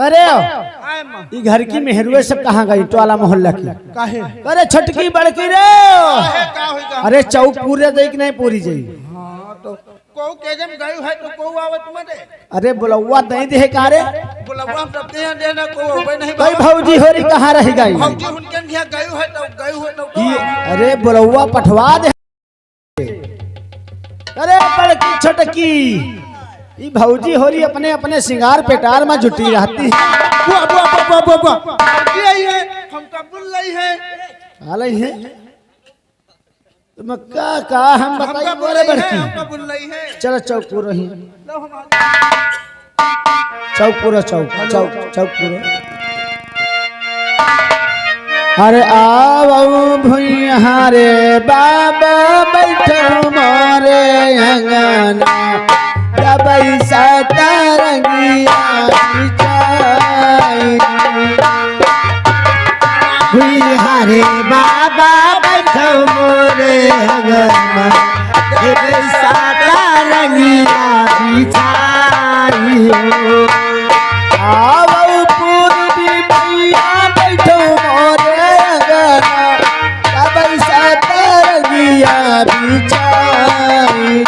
करे ई घर की मेहरुए सब कहाँ गई टोला मोहल्ला की काहे अरे छटकी बड़की रे अरे चौक पूरे देख नहीं पूरी जाई हां तो को के जम गयो है तो को आवत मते अरे बुलौवा नहीं दे का रे बुलवा हम सब दे देना को होबे नहीं भाई भौजी होरी कहाँ रह गई भौजी हुनकन घिया गयो है तो अरे बुलौवा पठवा दे अरे बड़की छटकी ई भौजी होरी अपने अपने सिंगार पेटार में जुटी रहती बुआ भौजी आई है हम तो बुल रही है आले है तुम का हम बताइए बोले बड़की हम तो बुल रही है चलो चौक पूरा ही लो हम चौक पूरा चौक पूरा अरे आओ भैया रे बाबा बैठो मोरे अंगना जबई सतरंगिया भैया रे बाबा बैठो मोरे अंगना जबई सतरंगिया बिछाई आओ पूर्वी भैया बैठो मोरे अंगना जबई सतरंगिया बिछाई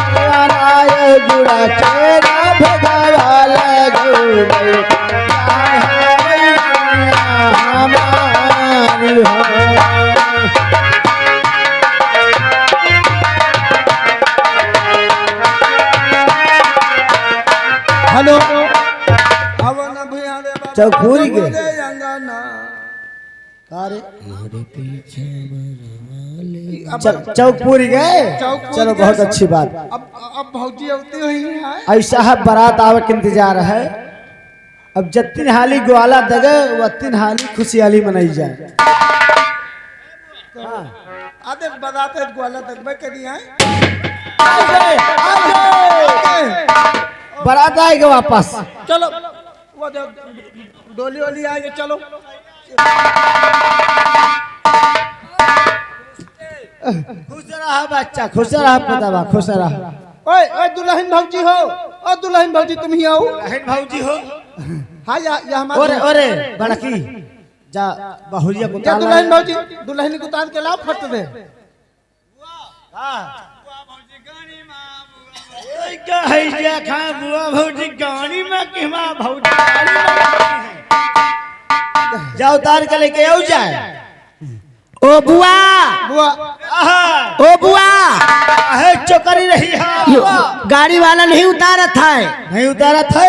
हमारी जुड़ा चेरा भगवान हमारी हेलो अब ना भैया रे चौखूरी के अंगना अरे चौक पूरी गए चलो बहुत अच्छी बात अब भौजी होती हुई है ऐसा है बारात आवे के इंतजार है अब जतिन हाली ग्वाला दगे वतिन हाली खुशहाली मनाई जाए आधे बताते ग्वाला दगबे करी है बारात आएगा वापस चलो वो डोली वाली आएगी चलो खुश रहा बच्चा खुश रहा पता खुश रहा ओए ओए दुल्हन भौजी हो ओ दुल्हन भौजी तुम ही आओ दुल्हन भौजी हो हां या हमारे ओरे ओरे बड़की जा बहुरिया को या दुल्हन भौजी दुल्हन को तान के लाओ फट दे हां बुआ भौजी गानी मां ओए का है जा खा बुआ भौजी गानी में कि मां भौजी गानी में जाओ तार के लेके आओ जाए ओ बुआ बुआ ओ बुआ है चोकरी रही है गाड़ी वाला नहीं उतारा था नहीं उतारा था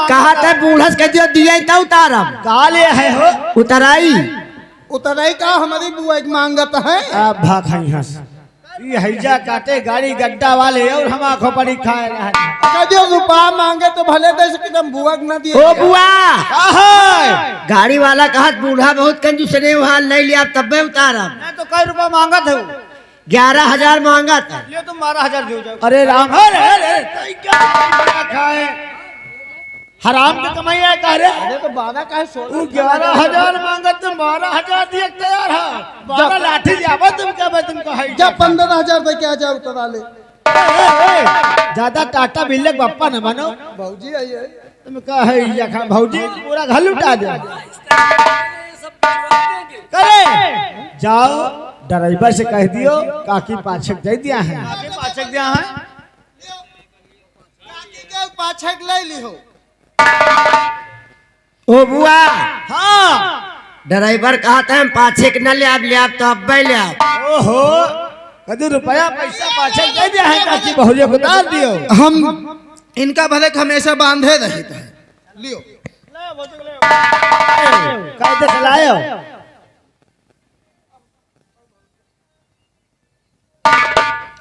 कहा था बूढ़स के जो दिया था उतारा कहा ले है हो उतराई का हमारी बुआ एक मांगत है अब भाग यहाँ से ये हैजा काटे गाड़ी गड्ढा वाले और हम आंखों पर ही खाए रहे जो रुपया मांगे तो भले दे सके तुम बुआ ना दिए ओ बुआ गाड़ी वाला कहा बूढ़ा बहुत कंजूस ने वहाँ ले लिया तब मैं उतारा मैं तो कई रुपया मांगा था 11,000 मांगा था ये तो 12,000 दे जाओ अरे राम खाए हराम की कमाई है कह रहे अरे तो 12 का 11,000 मांगा तो 12,000 दिए तैयार है 12 लाठी जावा तुम क्या तुम कहा जब 15,000 दे के आ जाओ उतरा ले ज्यादा टाटा बिल्ले बापा न बनो भौजी आई है तुम कहा है भौजी पूरा घर लुटा दे करे जाओ ड्राइवर से कह दियो काकी पाछक दे दिया है पाछक दिया है काकी के पाछक ले ली हो ओ बुआ हाँ ड्राइवर कहते हैं पाछे के न ले आप तो अब ले आप ओहो कभी रुपया पैसा पाछे दे दिया है काकी बहुरिया को डाल दियो हम इनका भले हमेशा बांधे रहे थे लियो कायदे चलायो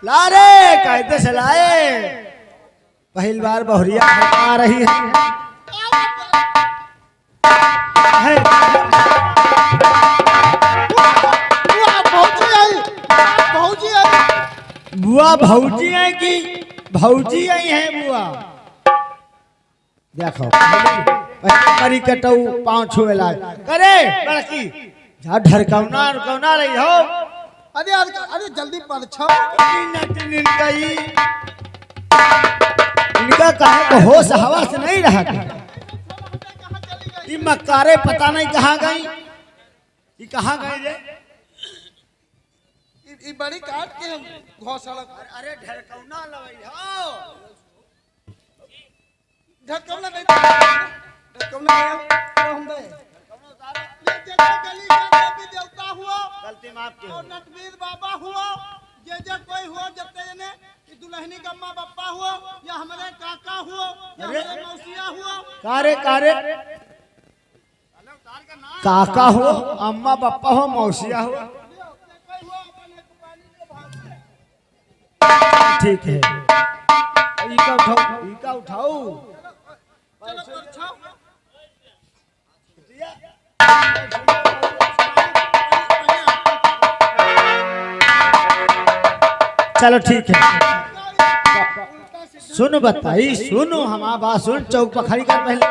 ला रे कायदे से लाए। पहली बार बहुरिया आ रही है। बुआ भौजी है कि भौजी आई है बुआ? देखो करी कटऊ पाँव छुए लाग करे लड़की जा ढरकौना रुकौना रही हो। अरे अरे जल्दी परछो। इनका कहे को होश हवास नहीं रहा था। ये मक्कारे पता नहीं कहाँ गई। ये कहाँ गई रे? ये बड़ी काट के हम घोसला। अरे ढरकौना लवई हो। ढरकौना नहीं ढरकौना हम दे ये गली का देवी देवता हुआ गलती माफ की और नटवीर बाबा हुआ जे कोई हुआ जते ने दुल्हनी गम्मा बप्पा हुआ या हमारे काका हुआ या हमारे मौसिया हुआ। कारे कारे काका हो अम्मा बप्पा हो मौसिया हो। ठीक है इका उठाओ इका उठाओ। चलो ठीक है सुन बताई सुनो हमारा बात सुन। चौक पर खड़ी कर पहले।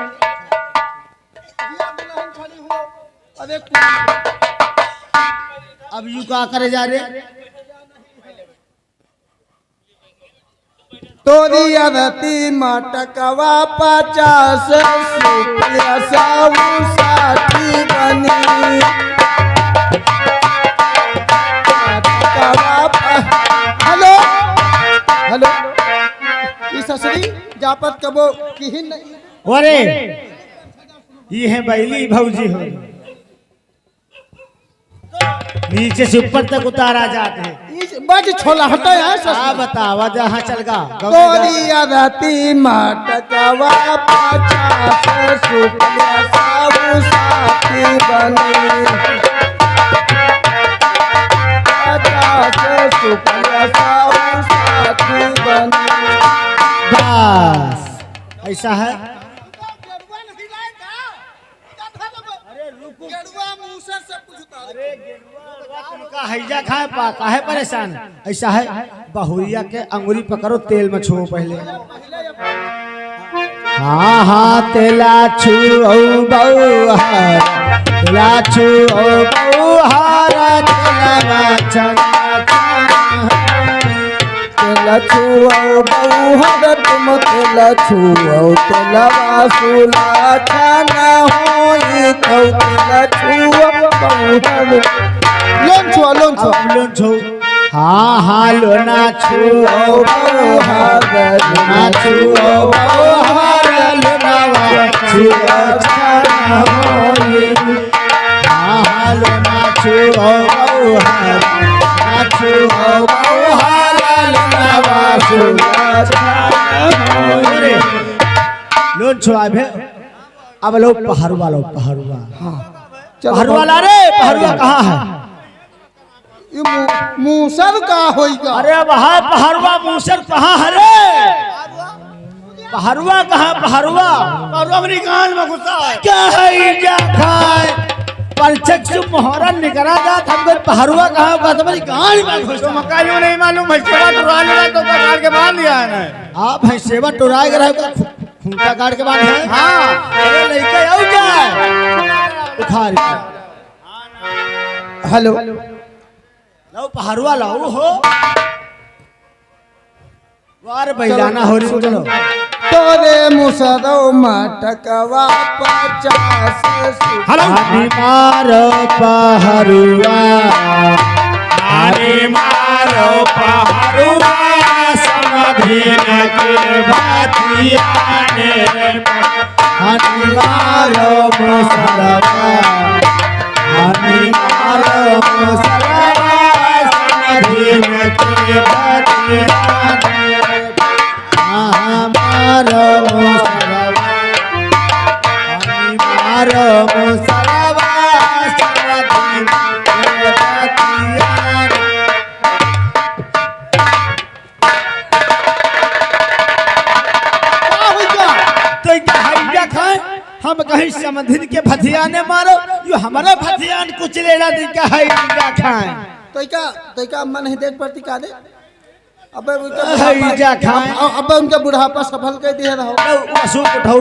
अब यू का करे जा रहे तोरी अरती मटकवा 50 रुपया 60 बनी हेलो हेलो ई ससुरी जापत कबो की ही नहीं। अरे ये है बैली भौजी हो। नीचे से ऊपर तक उतारा जाते हैं। बज छोला हटा है हाँ बतावा जहाँ चल गा तोरी अरती मटकवा 50 रुपया 60 बनी 50 रुपया 60 बनी। बस ऐसा है। हैजा खाए पा काहे परेशान ऐसा है। बहुरिया के अंगुली पकड़ो तेल में छुओ पहले। हाँ हाँ तेला छुओ बहुहार तेला छुओ बहुहार तेला छुओ बहुहार तुम तेला छुओ तेला वासुला खाना होई तो तेला छुओ बहुहार लोन छो हाँ हाँ लोना छुओ बहुहार लोना छुओ बहुहार लोनावा छुओ खाना होई। हाँ हाँ लोना छुओ बहुहार लोना छुओ बहुहार लोनावा छुओ खाना होई। लोन छुआ अब लो पहरुआ लो पहरुआ। हाँ पहरुआ ला रे पहरुआ कहाँ है? मूसर का होइगा। अरे वहाँ पहरुआ मूसर कहाँ है रे? पहरुआ कहाँ पहरुआ? पहरुआ अपनी कान में घुसा है। क्या है क्या खाए? परचक से मोहरा निकला जाता हमको पहरुआ कहाँ का तुम्हारी कान में घुसा। मकाइयों नहीं मालूम भैंसेवा टुरा लिया तो काट के बांध दिया है ना। आप भैंसेवा टुराए के रहे खूंटा काट के बांध है। हाँ अरे लड़का आओ जाए उखाड़ हेलो लो पहरुआ लाओ हो वार बैलाना हो रही चलो। तोरे मुसरो मटकवा 50 मारो पहरुआ अरे मारो पहरुआ समधीन के भातिया ने मारो मुसलवा मारो मुसलवा समधीन के भातिया ने मारो मुसलवा मारो मुसलवा समधीन के भातिया हम कहीं समधिन के भथियाने मारो यो हमारा भथियान कुछ लेना दिखा है इंजा खाए तो क्या मन है देख पड़ती का दे अबे इंजा खाए अब उनका बुढ़ापा सफल कर दिया रहो असूप उठाओ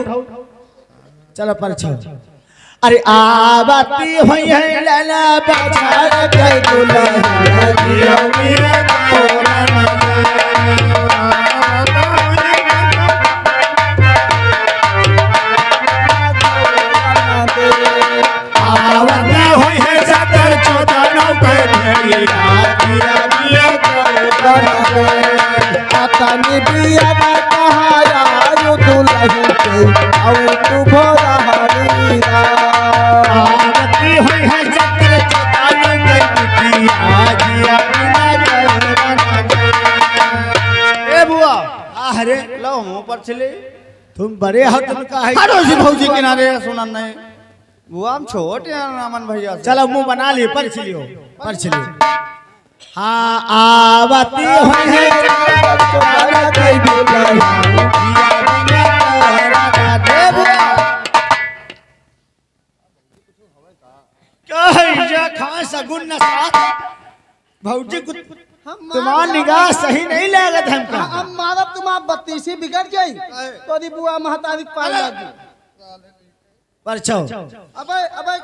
चलो पर छो अरे आबाती हुई है लाला बाजार के दुल्हा दियो मेरा आवती हुई है सतर चौदह पे तनी बिया कहाया यो दुल्हन के औ तू भोरा हरीरा आवती हुई है सतर चौदह पे आजिया ए बुआ अरे लो मुंह पर चले तुम बड़े हो तुमका है हटो जी भौजी किनारे सुनन नहीं बुआ हम छोटे हैं रामन भैया चलो मुंह बना लिए पर चलियो हाँ आवती हुई है सगुन भौजी तुम्हारा निगाह सही नहीं लागत हमका हम मारब तुम बत्तीसी बिगड़ गई तोरी बुआ महतारी पाल लगी परछो अबे अबे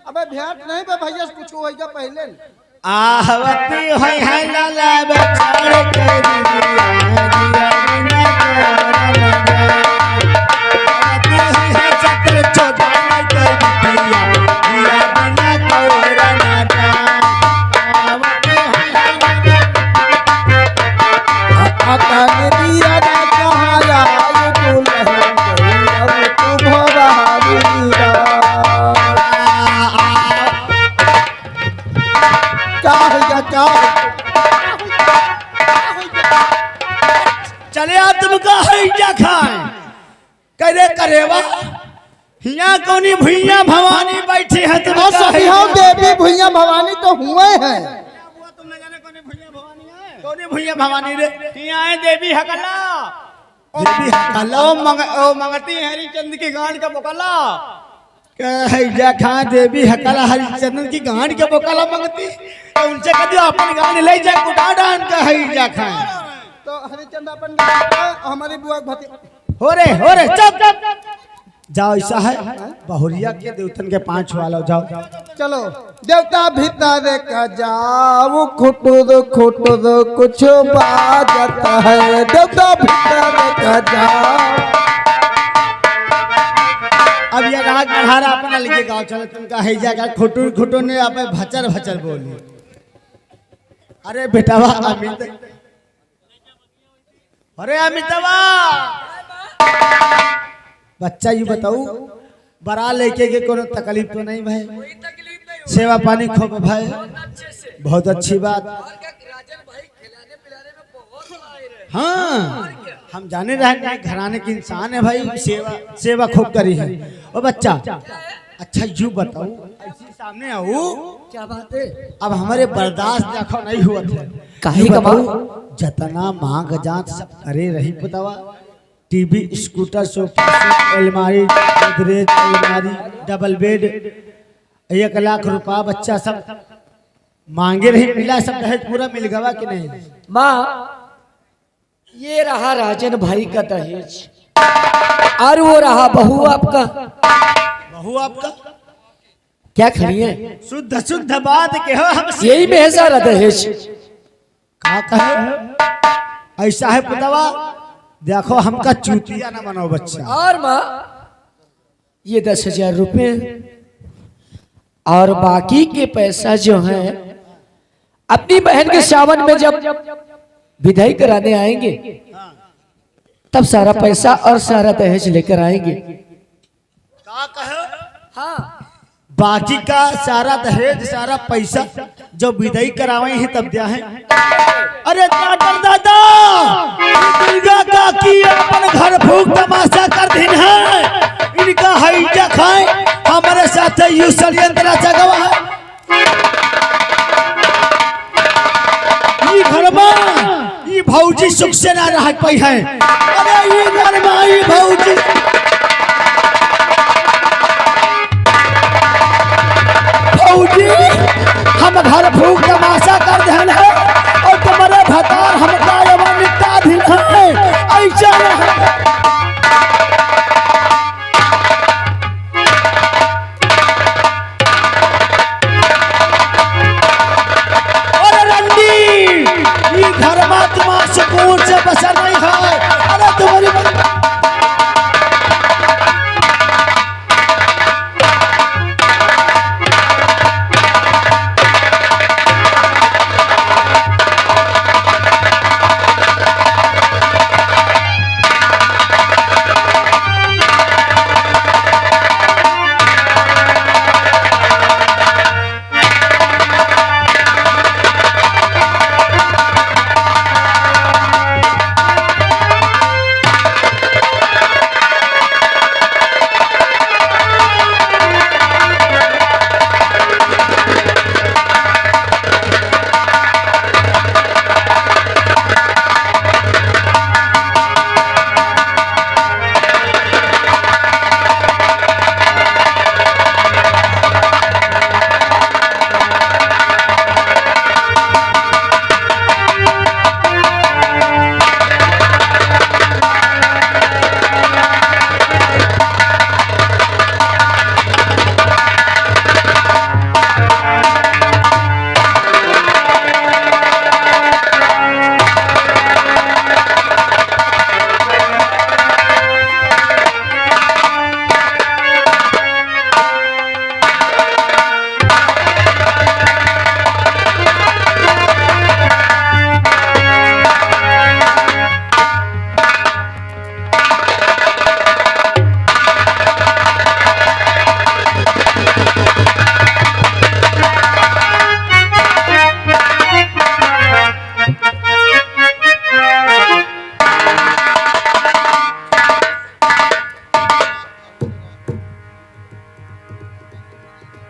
अबे भेंट नहीं बे भैया कुछ होएगा पहले आवती होई है लाला बचाड़ के दिया बिना आवती होई है चक्र चौदह के दिया बिना कोरा ना आवती होई तनी बिया कहाया यो दुल्हन के औ तू भोरा हरीरा क्या चले आ तुमका हैजा खाए करे करेवा हिया कोनी भुइया भवानी बैठी है तुम सही हो देवी भुइया भवानी तो हुए हैं तुम न जाने कोनी भुइया भवानी है कोनी भुइया भवानी रे हिया है देवी हकला देवी हकला ओ मंगती हरिचंद की गांड का बोकला हैजा खाए देवी हकला हरिचंद की गांड के बोकला मंगती उनसे कभी अपन गाने ले जा कुटा डान का हैजा खाए तो हरिचंद अपन गाने हमारी बुआ भती हो रे चुप जाओ ऐसा है बहुरिया के देवतन के 5 वाला जाओ चलो देवता भीतर का जाओ खुटुर कुछ बाजत है देवता भीतर का जाओ अब ये राग बढ़ारा अपना लिखे गाँव चलो तुमका हैजा का खुटुर ने आप भचर बोली अरे बेटावा अमित अरे अमितवा बच्चा यू बताऊ बड़ा लेके के कोनो तकलीफ तो नहीं भाई सेवा पानी खूब भाई बहुत अच्छी बात हाँ हम जाने रहे घराने के इंसान है भाई सेवा खूब करी है ओ बच्चा अच्छा यू बताओ ऐसी सामने आओ क्या बात है अब हमारे बर्दाश्त देखो नहीं हुआ था काहे का जतना मांग जांच सब करे रही बतावा टीवी स्कूटर सोफा अलमारी गोदरेज अलमारी डबल बेड 1 लाख रुपया बच्चा सब मांगे रही मिला सब दहेज पूरा मिल गवा कि नहीं माँ ये रहा राजन भाई का दहेज और वो रहा बहू आपका क्या खड़ी है शुद्ध बात के हो हम यही में है सारा दहेज का कहे ऐसा है पुतवा देखो हमका चूतिया ना बनाओ बच्चा और माँ ये 10,000 रुपए और बाकी के पैसा जो है अपनी बहन के सावन में जब विदाई कराने आएंगे तब सारा पैसा और सारा दहेज लेकर आएंगे का कहे हाँ बाकी का सारा दहेज सारा पैसा जो विदाई करावे हैं तब दिया है अरे दादा दुर्गा का की अपन घर फूक तमाशा कर दिन है इनका हैजा खाए हमारे साथ यू षड्यंत्र जगवा है ये घर में ये भौजी सुख से ना रह पाई है अरे ये घर में ये भौजी चल है। अरे रंडी ये धर्मात्मा सुकून से बसर नहीं है। अरे तुम्हारी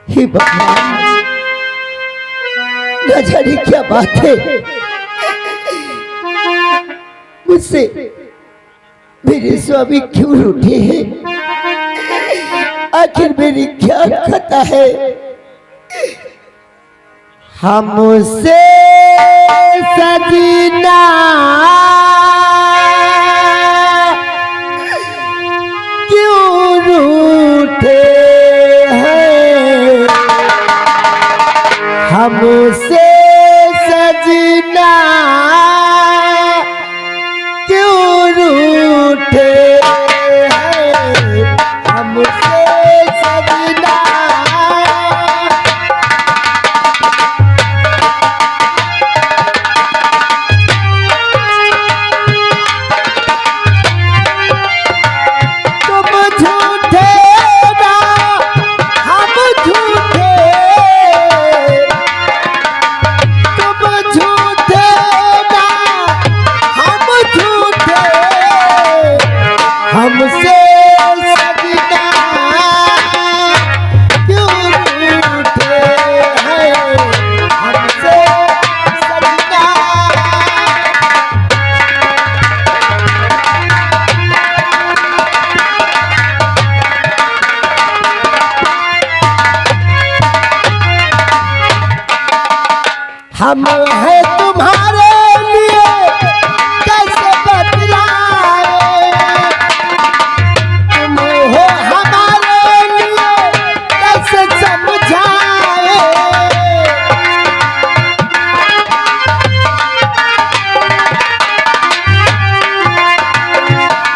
हे भगवान, न जाने क्या बात है मुझसे मेरे स्वामी क्यों रूठे हैं? आखिर मेरी क्या खता है? हमसे सजना क्यों रूठे हैं? हमसे सजना क्यों रूठे हैं? हमसे सजना हमसे सजना क्यों रूठे हैं? हमसे सजना हम हैं तुम्हारे लिए कैसे बतलाए? तुम हो हमारे लिए कैसे समझाए?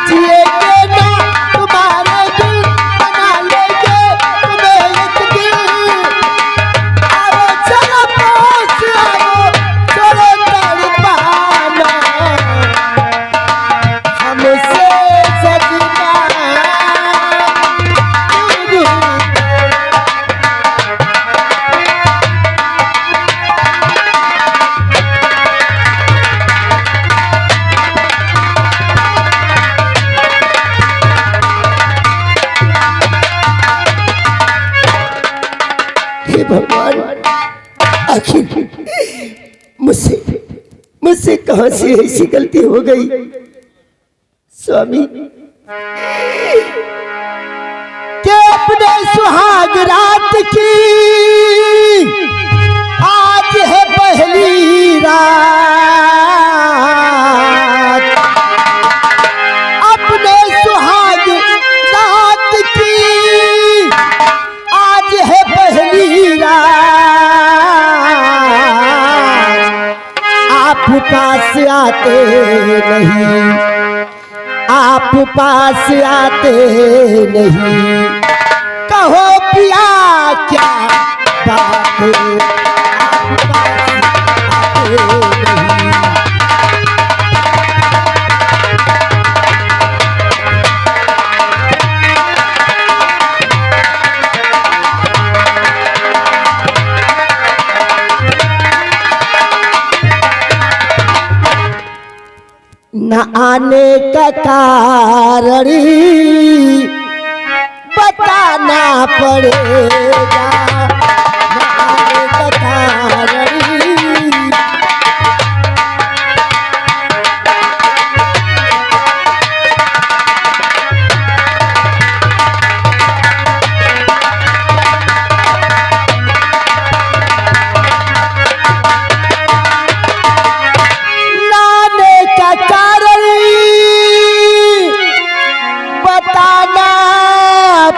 जिएंगे ना तुम्हारे दिल, बना लेंगे तुम्हें एक दिल। आओ चलो पास आओ, चलो तड़पाना हमसे सजना क्यों रूठे? हे भगवान, आखिर मुझसे मुझसे कहां से ऐसी गलती हो गई? स्वामी के अपने सुहाग रात की आज है पहली रात। नहीं, आप पास आते नहीं, कहो पिया क्या बात है, आप पास आते नहीं। न आने का कारण बताना पड़ेगा, न आने का कारण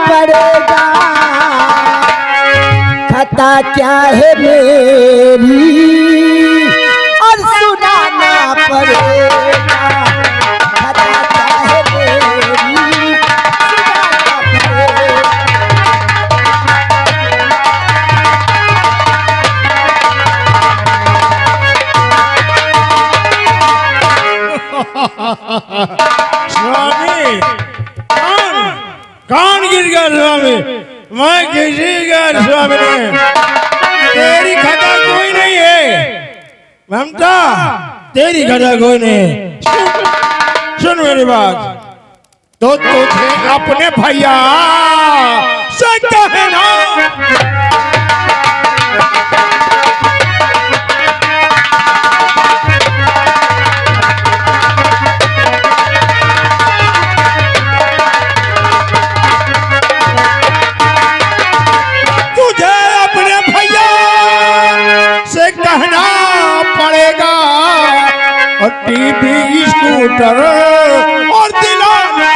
पड़ेगा, खता क्या है मेरी और सुनाना पड़ेगा, खता क्या है मेरी सुनाना पड़ेगा। स्वामी कौन गिर गया स्वामी? मैं किसी गया स्वामी ने, तेरी खता कोई नहीं है ममता, तेरी खता कोई नहीं। सुन मेरी बात, तो तुझे अपने भैया से कहना पड़ेगा, और टीवी स्कूटर और दिलाना।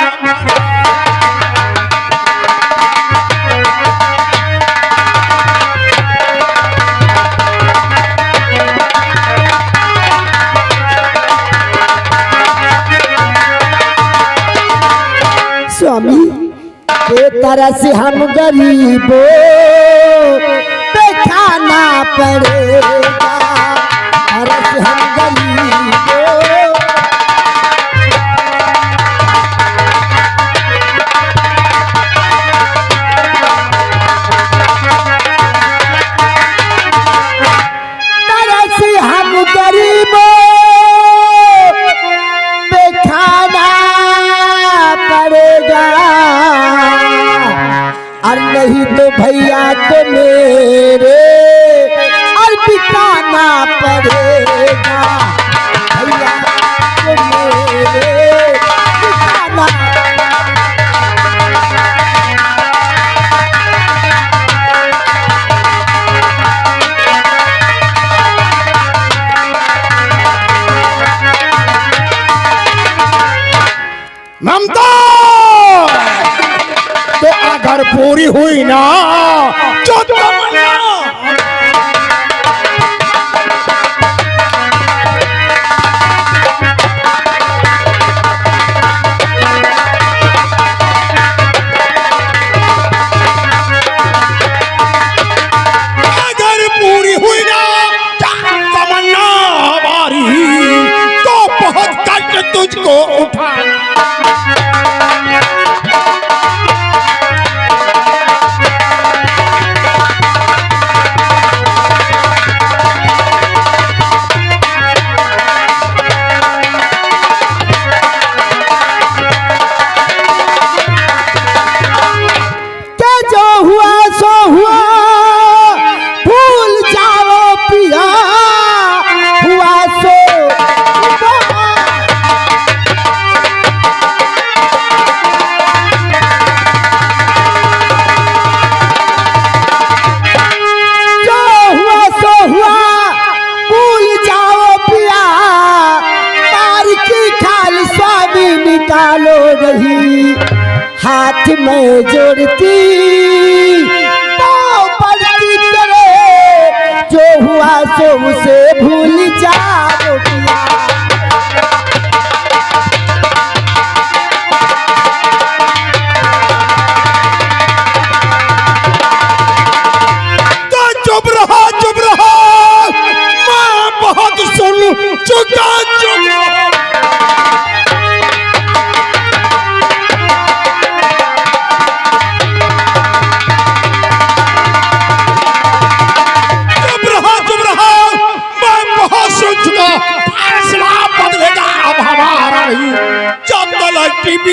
स्वामी के तरह से हम गरीबों पे खाना पड़ेगा, तरह से हम गरीबों तरह से हम गरीबों पे खाना पड़ेगा, और नहीं तो भैया को मेरे और बिताना पड़ेगा, भैया को मेरे बिताना। ममता तो अगर पूरी हुई ना जो तमन्ना, अगर पूरी हुई ना तमन्ना हमारी, तो बहुत कष्ट तुझको उठाना। निकालो रही हाथ में जोड़ती, पाँव पड़ती करे, जो हुआ सो उसे भूल जाओ पिया।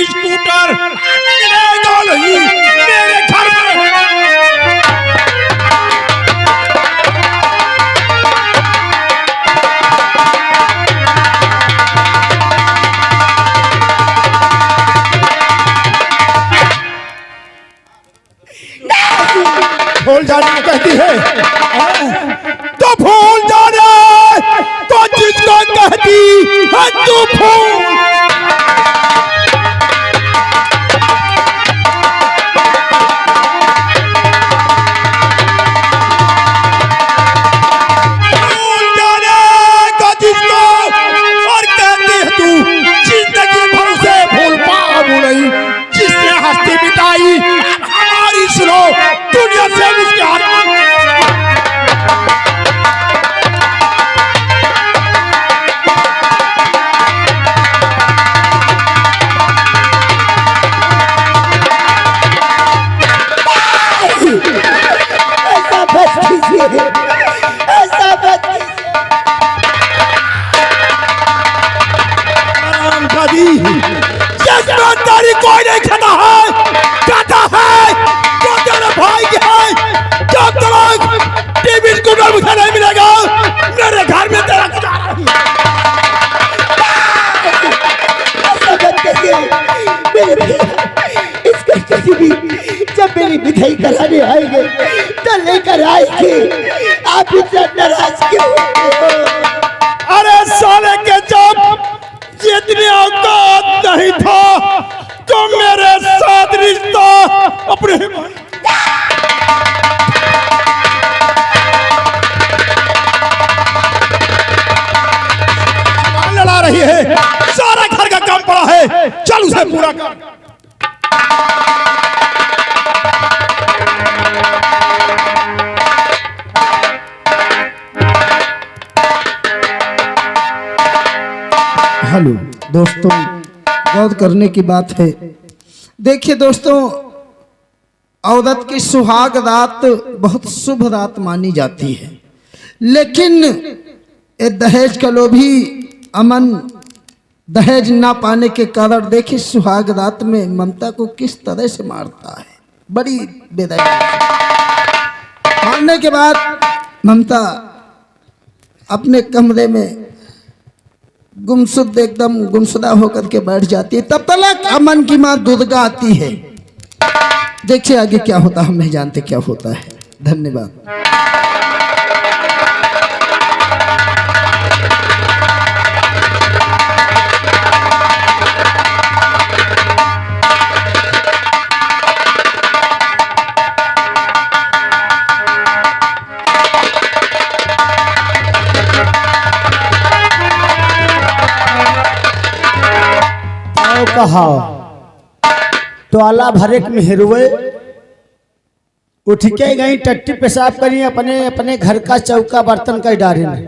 स्कूटर मिलेगा नहीं मेरे घर में। भूल जाने को कहती है तो भूल जाने तो जिसको कहती है तू भूल। भूल जाने को जिसको और कहती है तू जिंदगी भर उसे भूल पाऊं नहीं जिसने हस्ती मिटाई हमारी सुनो दुनिया से उसके हाथ ऐसा मत कीजिए, ऐसा मत कीजिए। आराम का दी जिस ईमानदारी कोई नहीं खाता है जो तेरे भाई की है जो तेरा टीवी स्कूटर मुझे नहीं मिलेगा मेरे घर में तेरा गुजारा नहीं। ऐसा मत करिए मेरे भैया, इसका किसी भी जब मेरी मिठाई कराने आएंगे तो लेकर आएंगे। आप इतना नाराज क्यों होते हो? अरे साले के जब जितनी औकात नहीं था तो मेरे साथ रिश्ता अपने लड़ा रही है। सारा घर का काम पड़ा है चल उसे पूरा कर। हेलो दोस्तों, गौर करने की बात है। देखिए दोस्तों, औरत की सुहाग रात बहुत शुभ रात मानी जाती है, लेकिन ये दहेज का लोभी अमन दहेज ना पाने के कारण देखिए सुहाग रात में ममता को किस तरह से मारता है। बड़ी बेदर्दी मारने के बाद ममता अपने कमरे में गुमसुद एकदम गुमसुदा होकर के बैठ जाती है। तब तक अमन की मां दुर्गा आती है। देखिए आगे क्या होता है, हम नहीं जानते क्या होता है। धन्यवाद। कहा टोला भरे में हिरुए उठ के गई टट्टी पेशाब करी अपने अपने घर का चौका बर्तन का डारे में।